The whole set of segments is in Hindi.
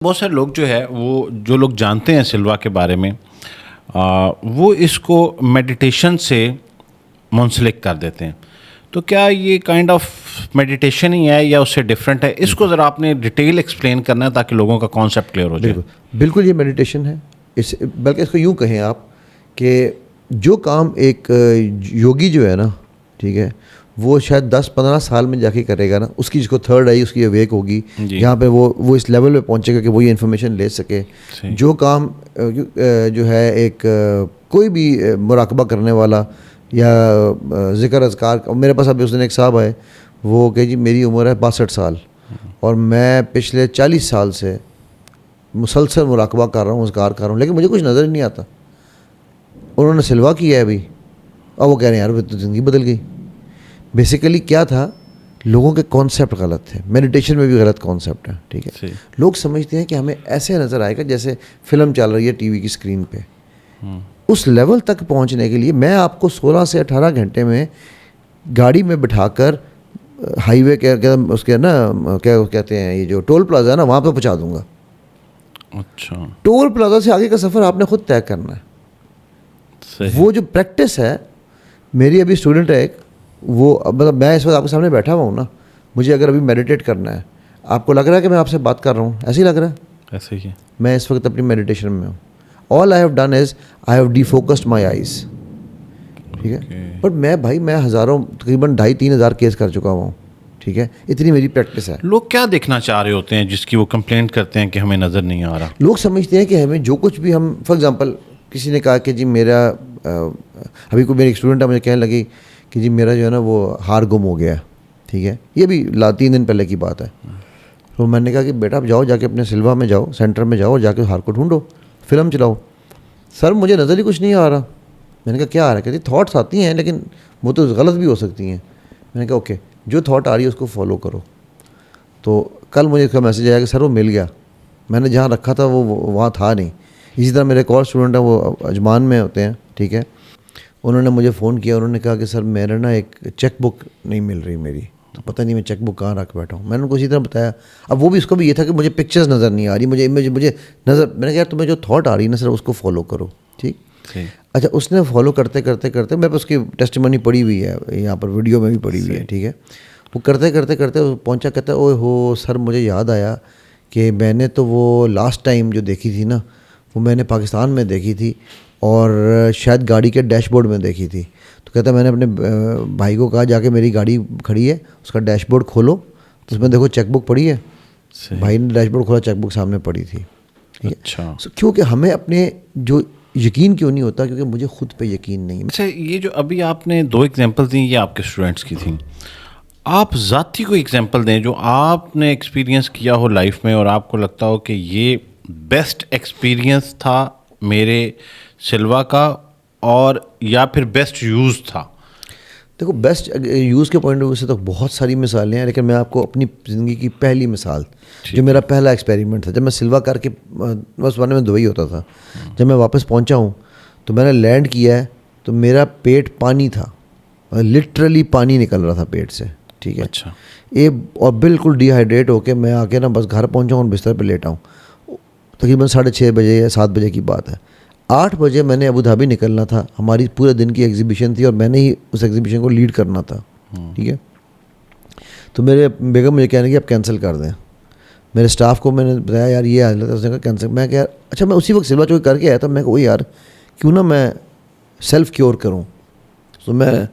बहुत सारे लोग जो है वो जो लोग जानते हैं सिल्वा के बारे में वो इसको मेडिटेशन से मुंसलिक कर देते हैं। तो क्या ये काइंड ऑफ मेडिटेशन ही है या उससे डिफरेंट है? इसको ज़रा आपने डिटेल एक्सप्लेन करना है ताकि लोगों का कॉन्सेप्ट क्लियर हो जाए। बिल्कुल ये मेडिटेशन है। इस बल्कि इसको यूँ कहें आप कि जो काम एक योगी जो है ना, ठीक है, वो शायद 10-15 साल में जाके करेगा ना, उसकी जिसको थर्ड आई उसकी अवेक होगी, जहाँ पे वो इस लेवल पे पहुँचेगा कि वो ये इन्फॉर्मेशन ले सके। जो काम जो है एक कोई भी मुराकबा करने वाला या ज़िक्र अज़कार, मेरे पास अभी उस दिन एक साहब आए, वो कहे जी मेरी उम्र है 62 साल और मैं पिछले 40 साल से मुसलसल मुराकबा कर रहा हूँ, अज़कार कर रहा हूँ, लेकिन मुझे कुछ नज़र ही नहीं आता। उन्होंने सिल्वा किया है अभी, और वो कह रहे हैं यार तो ज़िंदगी बदल गई। बेसिकली क्या था, लोगों के कॉन्सेप्ट गलत थे। मेडिटेशन में भी गलत कॉन्सेप्ट है, ठीक है। लोग समझते हैं कि हमें ऐसे नज़र आएगा जैसे फिल्म चल रही है टीवी की स्क्रीन पे। उस लेवल तक पहुंचने के लिए मैं आपको 16 से 18 घंटे में गाड़ी में बिठाकर हाईवे के उसके ना क्या कहते हैं, ये जो टोल प्लाजा है ना, वहाँ पे पहुँचा दूंगा। अच्छा, टोल प्लाजा से आगे का सफ़र आपने खुद तय करना है। वो जो प्रैक्टिस है, मेरी अभी स्टूडेंट है एक, वो मतलब मैं इस वक्त आपके सामने बैठा हुआ हूँ ना, मुझे अगर अभी मेडिटेट करना है, आपको लग रहा है कि मैं आपसे बात कर रहा हूँ, ऐसे ही लग रहा है? ऐसे ही। मैं इस वक्त अपनी मेडिटेशन में हूँ। All I have done is I have defocused my eyes, ठीक है। पर मैं हज़ारों, तकरीबन 2,500-3 हज़ार केस कर चुका हूँ, ठीक है। इतनी मेरी प्रैक्टिस है। लोग क्या देखना चाह रहे होते हैं जिसकी वो कंप्लेंट करते हैं कि हमें नज़र नहीं आ रहा? लोग समझते हैं कि हमें जो कुछ भी हम, फॉर एग्ज़ाम्पल किसी ने कहा कि जी मेरा अभी कोई मेरी स्टूडेंट है, मुझे कहने लगी कि जी मेरा जो है ना वो हार गुम हो गया, ठीक है। ये भी 3 दिन पहले की बात है। तो मैंने कहा कि बेटा आप जाओ, जाके अपने सिल्वा में जाओ, सेंटर में जाओ, जाके हार को ढूंढो, फिल्म चलाओ। सर मुझे नज़र ही कुछ नहीं आ रहा। मैंने कहा क्या आ रहा है? कहती थॉट्स आती हैं लेकिन वो तो गलत भी हो सकती हैं। मैंने कहा ओके, जो थॉट आ रही है उसको फॉलो करो। तो कल मुझे इसका मैसेज आया कि सर वो मिल गया, मैंने जहाँ रखा था वो वहाँ था नहीं। इसी तरह मेरे एक और स्टूडेंट है, वो अजमान में होते हैं, ठीक है। उन्होंने मुझे फ़ोन किया, उन्होंने कहा कि सर मेरा ना एक चेक बुक नहीं मिल रही मेरी, तो पता नहीं मैं चेक बुक कहाँ रख बैठा हूँ। मैंने उनको इसी तरह बताया। अब वो भी, उसको भी ये था कि मुझे पिक्चर्स नज़र नहीं आ रही, मुझे इमेज, मुझे नज़र। मैंने कहा यार तुम्हें जो थॉट आ रही है ना सर, उसको फॉलो करो, ठीक। अच्छा, उसने फॉलो करते करते करते, मैं उसकी टेस्टिमनी पड़ी हुई है यहाँ पर, वीडियो में भी पड़ी हुई है, ठीक है। वो करते करते करते पहुँचा, कहता है ओए हो सर मुझे याद आया कि मैंने तो वो लास्ट टाइम जो देखी थी ना, वो मैंने पाकिस्तान में देखी थी और शायद गाड़ी के डैशबोर्ड में देखी थी। तो कहता मैंने अपने भाई को कहा जाके मेरी गाड़ी खड़ी है उसका डैशबोर्ड खोलो, तो उसमें देखो चेकबुक पड़ी है। भाई ने डैशबोर्ड खोला, चेकबुक सामने पड़ी थी। अच्छा, क्योंकि हमें अपने जो यकीन क्यों नहीं होता, क्योंकि मुझे खुद पे यकीन नहीं है। अच्छा, ये जो अभी आपने 2 एग्जांपल दी, ये आपके स्टूडेंट्स की थी। आप ज़ाती कोई एग्जांपल दें जो आपने एक्सपीरियंस किया हो लाइफ में और आपको लगता हो कि ये बेस्ट एक्सपीरियंस था मेरे सिल्वा का, और या फिर बेस्ट यूज़ था। देखो बेस्ट यूज़ के पॉइंट ऑफ व्यू से तो बहुत सारी मिसालें हैं, लेकिन मैं आपको अपनी ज़िंदगी की पहली मिसाल, जो मेरा पहला एक्सपेरिमेंट था, जब मैं सिल्वा करके बस वन में दुबई होता था, जब मैं वापस पहुंचा हूं तो मैंने लैंड किया है तो मेरा पेट पानी था, लिटरली पानी निकल रहा था पेट से, ठीक है। अच्छा, ये और बिल्कुल डिहाइड्रेट होके मैं आके ना बस घर पहुंचा हूँ और बिस्तर पर लेटा हूँ। तकरीबन 6:30 बजे या 7 बजे की बात है। 8 बजे मैंने अबू धाबी निकलना था, हमारी पूरे दिन की एग्जीबिशन थी और मैंने ही उस एग्जीबिशन को लीड करना था, ठीक है। तो मेरे बेगम मुझे कहने की आप कैंसिल कर दें। मेरे स्टाफ को मैंने बताया यार ये हालत है, उसने कहा कैंसिल। मैं क्या, अच्छा मैं उसी वक्त सिल्वा चौकी करके आया था, मैं कहा यार क्यों ना मैं सेल्फ़ क्योर करूँ। तो मैं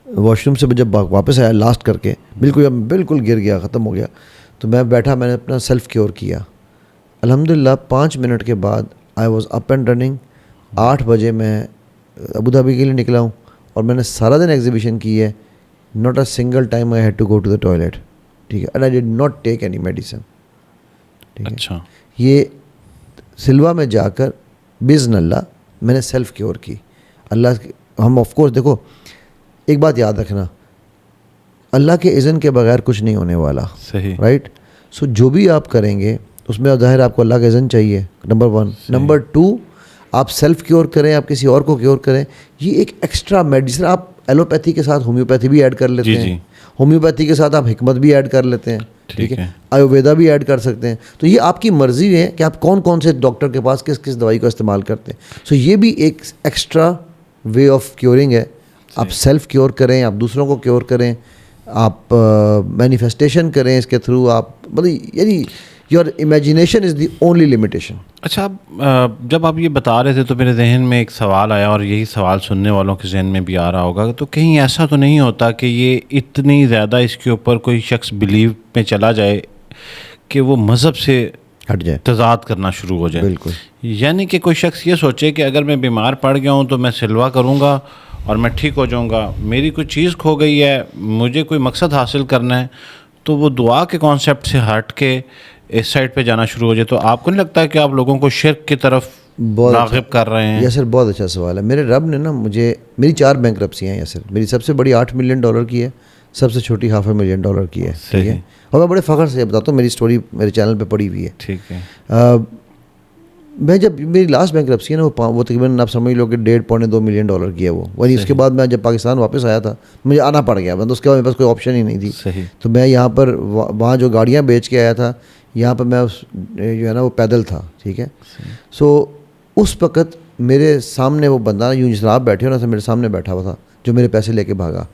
वॉशरूम से जब वापस आया लास्ट करके, बिल्कुल गिर गया, ख़त्म हो गया। तो मैं बैठा, मैंने अपना सेल्फ़ क्योर किया। अल्हम्दुलिल्लाह 5 मिनट के बाद I was up and running. 8 बजे मैं अबू धाबी के लिए निकला हूँ और मैंने सारा दिन एग्जीबिशन की है। Not a single time I had to go to the toilet, ठीक है। And I did not take any medicine, ठीक है। अच्छा, ये सिल्वा में जाकर बिज़्निल्लाह मैंने सेल्फ़ क्योर की। अल्लाह, हम ऑफ कोर्स देखो एक बात याद रखना, अल्लाह के इज़्न के बगैर कुछ नहीं होने वाला, सही, राइट। सो जो भी आप करेंगे उसमें ज़ाहिर आपको अल्लाह का इज़्न चाहिए, नंबर 1। नंबर 2, आप सेल्फ़ क्योर करें, आप किसी और को क्योर करें, ये एक एक्स्ट्रा मेडिसिन। आप एलोपैथी के साथ होम्योपैथी भी ऐड कर लेते हैं, होम्योपैथी के साथ आप हिकमत भी ऐड कर लेते हैं। ठीक है, आयुर्वेदा भी ऐड कर सकते हैं। तो ये आपकी मर्जी है कि आप कौन कौन से डॉक्टर के पास किस किस दवाई का इस्तेमाल करते हैं। सो ये भी एक एक्स्ट्रा वे ऑफ क्योरिंग है। आप सेल्फ क्योर करें, आप दूसरों को क्योर करें, आप मैनिफेस्टेशन करें इसके थ्रू। आप मतलब यानी your imagination is the only limitation. अच्छा, जब आप ये बता रहे थे तो मेरे जहन में एक सवाल आया, और यही सवाल सुनने वालों के जहन में भी आ रहा होगा, तो कहीं ऐसा तो नहीं होता कि ये इतनी ज़्यादा इसके ऊपर कोई शख्स बिलीव में चला जाए कि वो मज़हब से हट जाए, तजाद करना शुरू हो जाए? बिल्कुल। यानी कि कोई शख्स ये सोचे कि अगर मैं बीमार पड़ गया हूँ तो मैं सिलवा करूँगा और मैं ठीक हो जाऊँगा, मेरी कोई चीज़ खो गई है, मुझे कोई मकसद हासिल करना है, तो वो दुआ के कॉन्सेप्ट से हट के इस साइड पे जाना शुरू हो जाए। तो आपको नहीं लगता है कि आप लोगों को शिर्क की तरफ राग़िब कर रहे हैं? यासर बहुत अच्छा सवाल है। मेरे रब ने ना मुझे, मेरी 4 बैंकरप्सी हैं यासर। मेरी सबसे बड़ी $8 मिलियन की है, सबसे छोटी $500,000 की है, ठीक है। और मैं बड़े फ़ख्र से बताता हूँ, मेरी स्टोरी मेरे चैनल पे पड़ी हुई है, ठीक है। मैं जब मेरी लास्ट बैंकरप्सी है ना, वो तकरीबन आप समझ लो कि $1.5-2 मिलियन की है वो। वही उसके बाद मैं जब पाकिस्तान वापस आया था, मुझे आना पड़ गया, मतलब उसके बाद मेरे पास कोई ऑप्शन ही नहीं थी। सही। तो मैं यहाँ पर वहाँ जो गाड़ियाँ बेच के आया था, यहाँ पर मैं जो है ना वो पैदल था, ठीक है। सो उस वक़्त मेरे सामने वो बंदा यूँ जनाब बैठे होना था, मेरे सामने बैठा हुआ था, जो मेरे पैसे लेके भागा।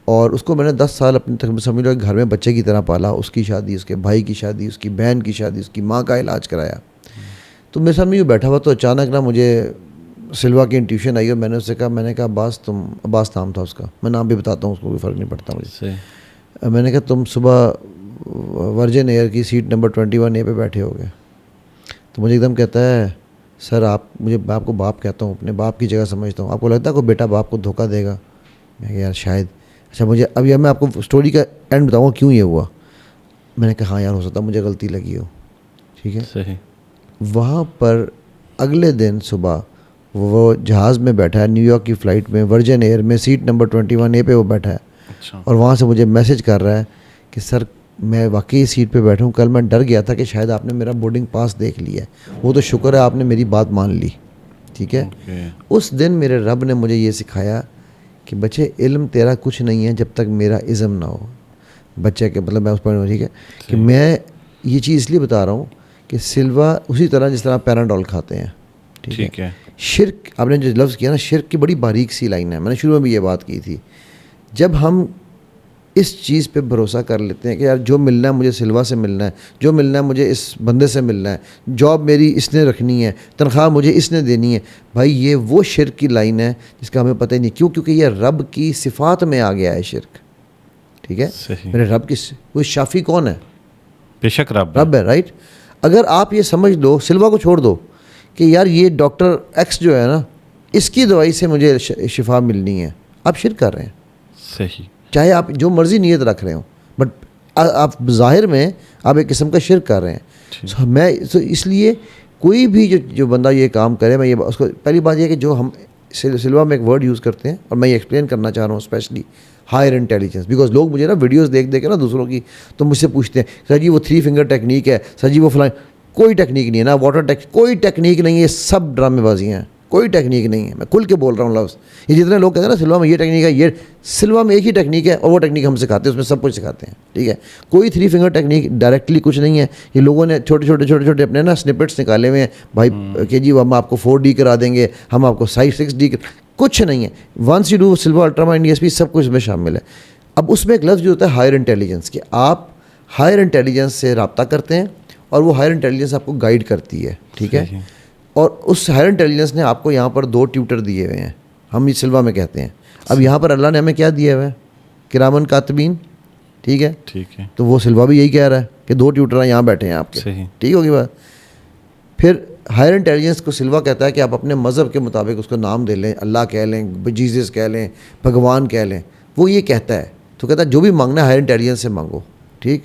और उसको मैंने 10 साल अपने तक समझ लो घर में बच्चे की तरह पाला। उसकी शादी, उसके भाई की शादी, उसकी बहन की शादी, उसकी माँ का इलाज कराया। तो मेरे सामने यूँ बैठा हुआ, तो अचानक ना मुझे सिल्वा की इंट्यूशन आई और मैंने उससे कहा, मैंने कहा अब्बास, तुम, अब्बास नाम था उसका, मैं नाम भी बताता हूँ, उसको कोई फ़र्क नहीं पड़ता मुझे। मैंने कहा तुम सुबह वर्जिन एयर की सीट नंबर 21A पे बैठे हो गए। तो मुझे एकदम कहता है, सर आप, मैं आपको बाप कहता हूँ, अपने बाप की जगह समझता हूँ, आपको लगता है कोई बेटा बाप को धोखा देगा? मैं कहा यार शायद। अच्छा मुझे अब यार मैं आपको स्टोरी का एंड बताऊँगा क्यों ये हुआ। मैंने कहा हाँ यार हो सकता है मुझे गलती लगी हो, ठीक है। सही। वहाँ पर अगले दिन सुबह वो जहाज़ में बैठा है, न्यूयॉर्क की फ़्लाइट में, वर्जिन एयर में, सीट नंबर 21A पे वो बैठा है। अच्छा। और वहाँ से मुझे मैसेज कर रहा है कि सर मैं वाकई सीट पे बैठा हूँ, कल मैं डर गया था कि शायद आपने मेरा बोर्डिंग पास देख लिया है, वो तो शुक्र है आपने मेरी बात मान ली, ठीक है। उस दिन मेरे रब ने मुझे ये सिखाया कि बच्चे इल्म तेरा कुछ नहीं है जब तक मेरा इज़्म ना हो। बच्चे के मतलब मैं उस पर, ठीक है, कि मैं ये चीज़ इसलिए बता रहा हूँ कि सिल्वा उसी तरह जिस तरह पैराडोल खाते हैं, ठीक है। शिर्क, आपने जो लफ्ज़ किया ना, शिर्क की बड़ी बारीक सी लाइन है। मैंने शुरू में भी ये बात की थी। जब हम इस चीज़ पे भरोसा कर लेते हैं कि यार जो मिलना है मुझे सिल्वा से मिलना है, जो मिलना है मुझे इस बंदे से मिलना है, जॉब मेरी इसने रखनी है, तनख्वाह मुझे इसने देनी है, भाई ये वो शिर्क की लाइन है जिसका हमें पता ही नहीं। क्यों? क्योंकि ये रब की सिफ़ात में आ गया है शिर्क, ठीक है। मेरे रब की, वो शाफ़ी कौन है? बेशक रब है, राइट। अगर आप ये समझ लो, सिल्वा को छोड़ दो, कि यार ये डॉक्टर एक्स जो है ना, इसकी दवाई से मुझे शिफा मिलनी है, आप शिर्क कर रहे हैं। सही। चाहे आप जो मर्ज़ी नीयत रख रहे हो, बट आप ज़ाहिर में आप एक किस्म का शिर्क कर रहे हैं। मैं इसलिए कोई भी जो बंदा ये काम करे, मैं ये उसको, पहली बात ये है कि जो हम सिल्वा में एक वर्ड यूज़ करते हैं, और मैं ये एक्सप्लेन करना चाह रहा हूँ, स्पेशली हायर इंटेलिजेंस, बिकॉज लोग मुझे ना वीडियोस देख देख के ना दूसरों की, तो मुझसे पूछते हैं सर जी वो 3 फिंगर टेक्निक है, सर जी वो फलां। कोई टेक्निक नहीं है ना, वाटर टेक्निक, कोई टेक्निक नहीं है, सब ड्रामेबाजियाँ हैं, कोई टेक्निक नहीं है। मैं खुल के बोल रहा हूँ लफ्ज़। ये जितने लोग कहते हैं ना सिल्वा में ये टेक्निक है, ये सिल्वा में एक ही टेक्निक है, और वो टेक्निक हम सिखाते हैं, उसमें सब कुछ सिखाते हैं, ठीक है। कोई 3 फिंगर टेक्निक डायरेक्टली कुछ नहीं है। ये लोगों ने छोटे छोटे अपने ना स्निपेट्स निकाले हुए हैं, भाई कि जी हम आपको 4D करा देंगे, हम आपको 6D, कुछ नहीं है। Once you do Silva ultramind ESP, सब कुछ इसमें शामिल है। अब उसमें एक लफ्ज़ जो होता है हायर इंटेलिजेंस, कि आप हायर इंटेलिजेंस से रब्ता करते हैं, और वो हायर इंटेलिजेंस आपको गाइड करती है, ठीक है। और उस हायर इंटेलिजेंस ने आपको यहाँ पर 2 ट्यूटर दिए हुए हैं, हम ये सिल्वा में कहते हैं। अब यहाँ पर अल्लाह ने हमें क्या दिया हुआ है? किरामन कातिबीन, ठीक है, ठीक है। तो वो सिल्वा भी यही कह रहा है कि 2 ट्यूटर यहाँ बैठे हैं आपके, ठीक होगी बात। फिर हायर इंटेलिजेंस को सिल्वा कहता है कि आप अपने मज़हब के मुताबिक उसको नाम दे लें, अल्लाह कह लें, जीसस कह लें, भगवान कह लें, वो ये कहता है। तो कहता है जो भी मांगना है हायर इंटेलिजेंस से मांगो, ठीक।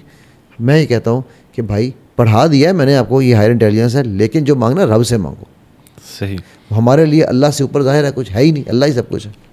मैं ये कहता हूँ कि भाई पढ़ा दिया है मैंने आपको, ये हायर इंटेलिजेंस है, लेकिन जो मांगना रब से मांगो। सही। हमारे लिए अल्लाह से ऊपर ज़ाहिर है कुछ है ही नहीं, अल्लाह ही सब कुछ है।